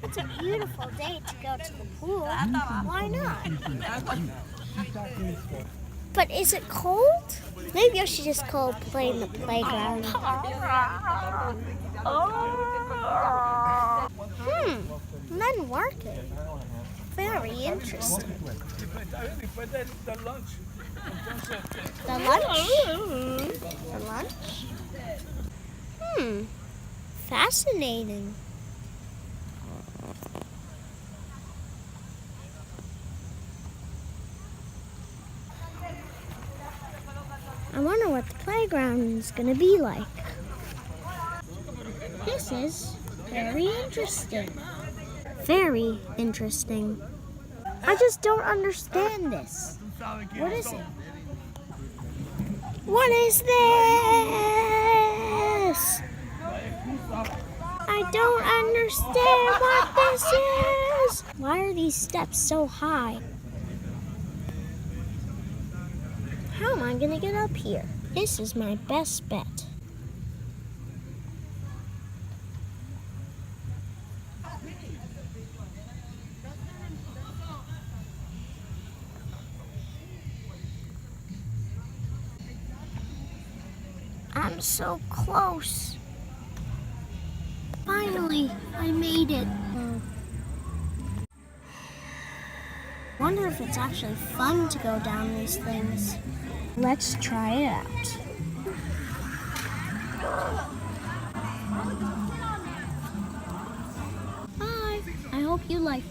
It's a beautiful day to go to the pool. Why not? But is it cold? Maybe I should just go play in the playground. Men working. Very interesting. The lunch? The lunch? Fascinating. I wonder what the playground is going to be like. This is very interesting. Very interesting. I just don't understand this. What is it? What is this? I don't understand what this is. Why are these steps so high? How am I going to get up here? This is my best bet. I'm so close. Finally, I made it. Wonder if it's actually fun to go down these things. Let's try it out. Bye. I hope you like